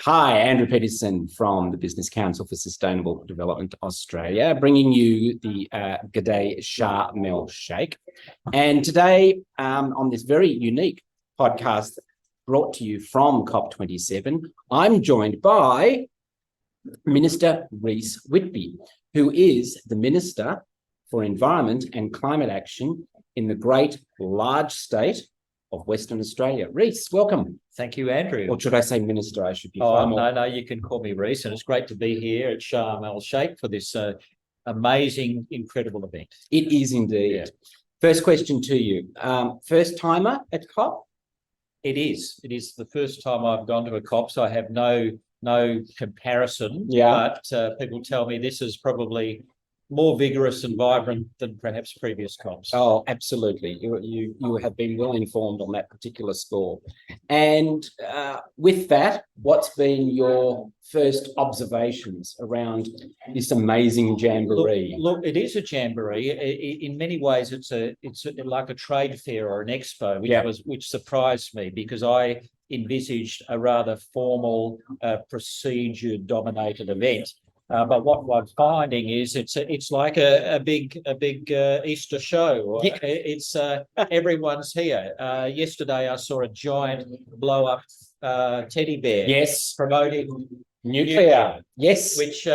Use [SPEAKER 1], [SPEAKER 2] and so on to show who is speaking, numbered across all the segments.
[SPEAKER 1] Hi, Andrew Petersen from the Business Council for Sustainable Development Australia, bringing you the G'day Sharm El-Sheikh. And today, on this very unique podcast brought to you from COP27, I'm joined by Minister Reece Whitby, who is the Minister for Environment and Climate Action in the great large state of Western Australia. Reece, welcome.
[SPEAKER 2] Thank you, Andrew.
[SPEAKER 1] Or should I say Minister? I should be
[SPEAKER 2] far more... No, you can call me Reece, and it's great to be here at Sharm El-Sheikh for this amazing, incredible event.
[SPEAKER 1] It is indeed. Yeah. First question to you. First timer at COP?
[SPEAKER 2] It is. It is the first time I've gone to a COP, so I have no comparison.
[SPEAKER 1] Yeah.
[SPEAKER 2] But people tell me this is probably more vigorous and vibrant than perhaps previous COPs.
[SPEAKER 1] Oh, absolutely. You have been well informed on that particular score. And with that, what's been your first observations around this amazing jamboree?
[SPEAKER 2] Look, it is a jamboree. In many ways, it's like a trade fair or an expo, which surprised me because I envisaged a rather formal, procedure-dominated event. But what I'm finding is it's like a big Easter show.
[SPEAKER 1] Yeah.
[SPEAKER 2] It's everyone's here. Yesterday I saw a giant blow up teddy bear.
[SPEAKER 1] Yes,
[SPEAKER 2] promoting
[SPEAKER 1] nuclear. Yes,
[SPEAKER 2] which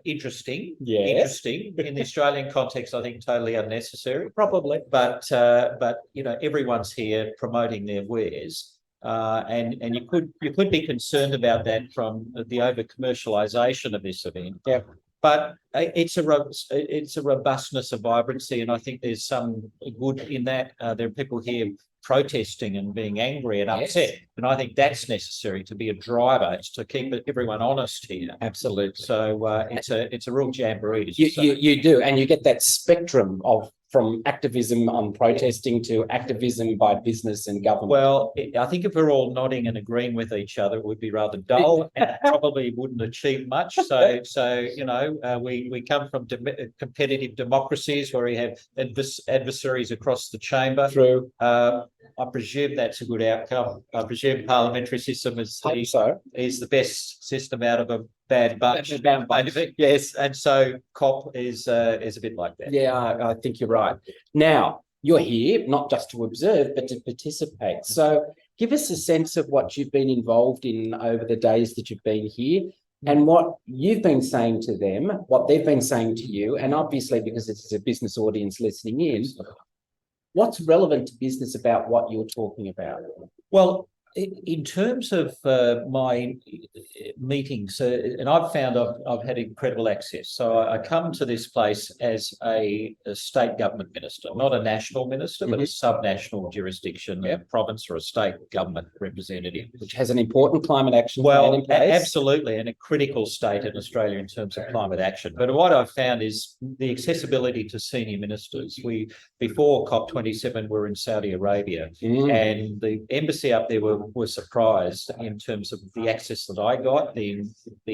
[SPEAKER 2] interesting.
[SPEAKER 1] Yes.
[SPEAKER 2] Interesting in the Australian context. I think totally unnecessary.
[SPEAKER 1] Probably,
[SPEAKER 2] but everyone's here promoting their wares. And you could be concerned about that from the over commercialisation of this event.
[SPEAKER 1] Yeah.
[SPEAKER 2] But it's a robustness of vibrancy, and I think there's some good in that. There are people here protesting and being angry and upset, and I think that's necessary to be a driver. It's to keep everyone honest here.
[SPEAKER 1] Absolutely.
[SPEAKER 2] So it's a real jamboree.
[SPEAKER 1] You do, and you get that spectrum from activism on protesting to activism by business and government.
[SPEAKER 2] Well, I think if we're all nodding and agreeing with each other, it would be rather dull and probably wouldn't achieve much. So we come from competitive democracies where we have adversaries across the chamber.
[SPEAKER 1] True.
[SPEAKER 2] I presume that's a good outcome. I presume parliamentary system is the best system out of a bad bunch.
[SPEAKER 1] Yes,
[SPEAKER 2] and so COP is a bit like that.
[SPEAKER 1] Yeah, I think you're right. Now, you're here not just to observe, but to participate. So give us a sense of what you've been involved in over the days that you've been here and what you've been saying to them, what they've been saying to you, and obviously because this is a business audience listening in, what's relevant to business about what you're talking about?
[SPEAKER 2] Well, in terms of my meetings, and I've found I've had incredible access. So I come to this place as a state government minister, not a national minister, but a subnational jurisdiction, a province or a state government representative.
[SPEAKER 1] Which has an important climate action plan in place.
[SPEAKER 2] Absolutely, and a critical state in Australia in terms of climate action. But what I've found is the accessibility to senior ministers. Before COP27, we were in Saudi Arabia, and the embassy up there were surprised in terms of the access that I got, the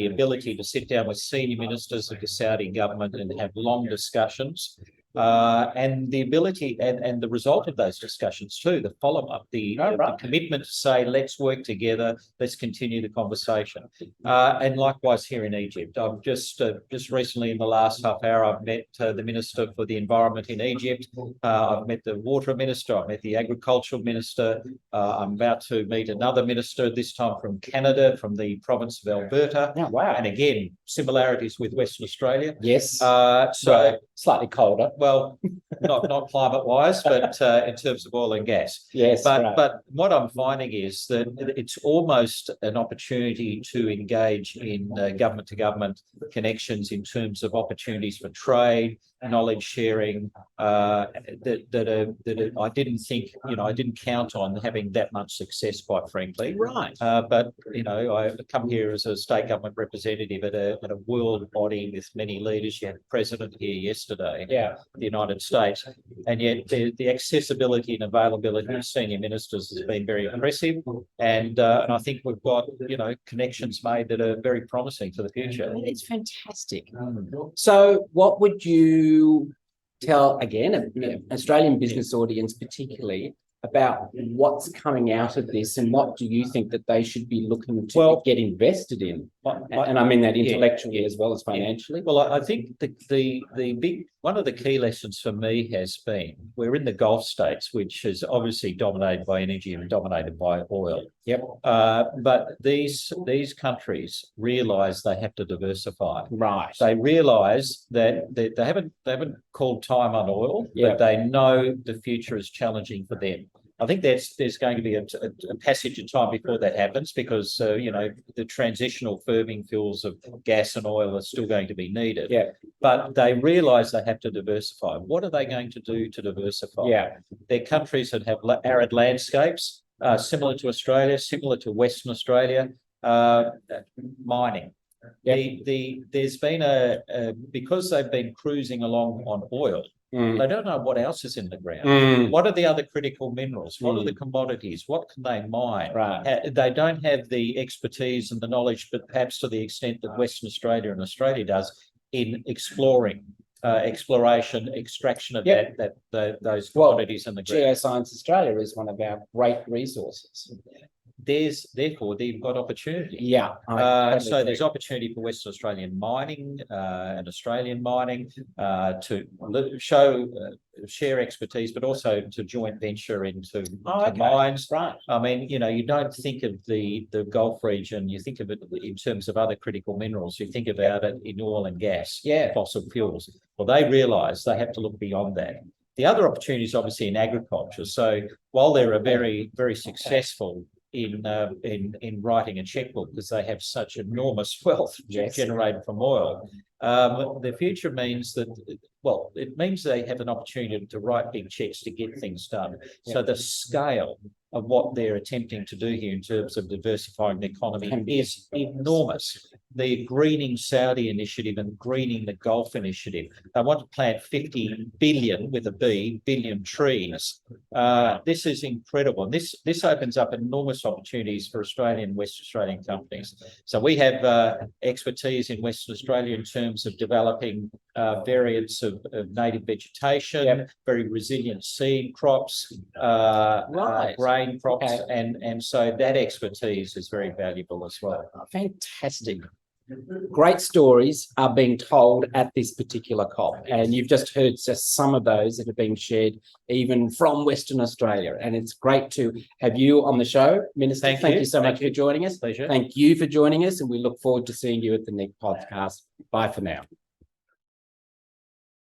[SPEAKER 2] ability to sit down with senior ministers of the Saudi government and have long discussions, and the ability and the result of those discussions too, the follow-up, the commitment to say, let's work together, let's continue the conversation. And likewise here in Egypt. I've just recently in the last half hour, I've met the Minister for the Environment in Egypt. I've met the Water Minister, I've met the Agricultural Minister. I'm about to meet another minister, this time from Canada, from the province of Alberta.
[SPEAKER 1] Oh, wow.
[SPEAKER 2] And again, similarities with Western Australia.
[SPEAKER 1] Yes. So slightly colder.
[SPEAKER 2] Well, not climate-wise, but in terms of oil and gas.
[SPEAKER 1] Yes.
[SPEAKER 2] But what I'm finding is that it's almost an opportunity to engage in government-to-government connections in terms of opportunities for trade, knowledge sharing, that I didn't think, I didn't count on having that much success, quite frankly.
[SPEAKER 1] Right.
[SPEAKER 2] But I come here as a state government representative at a world body with many leaders. You had the president here yesterday.
[SPEAKER 1] Yeah.
[SPEAKER 2] The United States, and yet the accessibility and availability of senior ministers has been very impressive, and I think we've got connections made that are very promising for the future.
[SPEAKER 1] It's fantastic. So, what would you tell again, an Australian business audience, particularly about what's coming out of this, and what do you think that they should be looking to get invested in? And I mean that intellectually as well as financially.
[SPEAKER 2] Well, I think the big one of the key lessons for me has been we're in the Gulf states, which is obviously dominated by energy and dominated by oil.
[SPEAKER 1] Yep.
[SPEAKER 2] But these countries realise they have to diversify.
[SPEAKER 1] Right.
[SPEAKER 2] They realise that they haven't called time on oil, but they know the future is challenging for them. I think there's going to be a passage of time before that happens, because the transitional firming fuels of gas and oil are still going to be needed.
[SPEAKER 1] Yeah.
[SPEAKER 2] But they realise they have to diversify. What are they going to do to diversify?
[SPEAKER 1] Yeah.
[SPEAKER 2] They're countries that have arid landscapes, similar to Australia, similar to Western Australia. Mining. There's been because they've been cruising along on oil. They don't know what else is in the ground. What are the other critical minerals? What are the commodities? What can they mine?
[SPEAKER 1] Right.
[SPEAKER 2] They don't have the expertise and the knowledge, but perhaps to the extent that Western Australia and Australia does in exploration, extraction of those commodities in the ground.
[SPEAKER 1] Geoscience Australia is one of our great resources.
[SPEAKER 2] Therefore, they've got opportunity.
[SPEAKER 1] Yeah.
[SPEAKER 2] So there's opportunity for Western Australian mining and Australian mining to share expertise, but also to joint venture into mines.
[SPEAKER 1] Right.
[SPEAKER 2] I mean, you don't think of the Gulf region, you think of it in terms of other critical minerals. You think about it in oil and gas, fossil fuels. Well, they realise they have to look beyond that. The other opportunity is obviously in agriculture. So while they're very, very successful in writing a checkbook because they have such enormous wealth generated from oil, the future means that, it means they have an opportunity to write big checks to get things done. So the scale of what they're attempting to do here in terms of diversifying the economy is enormous. The Greening Saudi initiative and Greening the Gulf initiative, they want to plant 50 billion, with a B, billion trees. This is incredible. And this opens up enormous opportunities for Australian and West Australian companies. So we have expertise in Western Australia in terms of developing variants of native vegetation, very resilient seed crops, grain crops, and so that expertise is very valuable as well.
[SPEAKER 1] Fantastic. Great stories are being told at this particular COP, and you've just heard just some of those that are being shared even from Western Australia, and it's great to have you on the show, Minister. Thank you so much for joining us.
[SPEAKER 2] Pleasure.
[SPEAKER 1] Thank you for joining us, and we look forward to seeing you at the next podcast. Bye for now.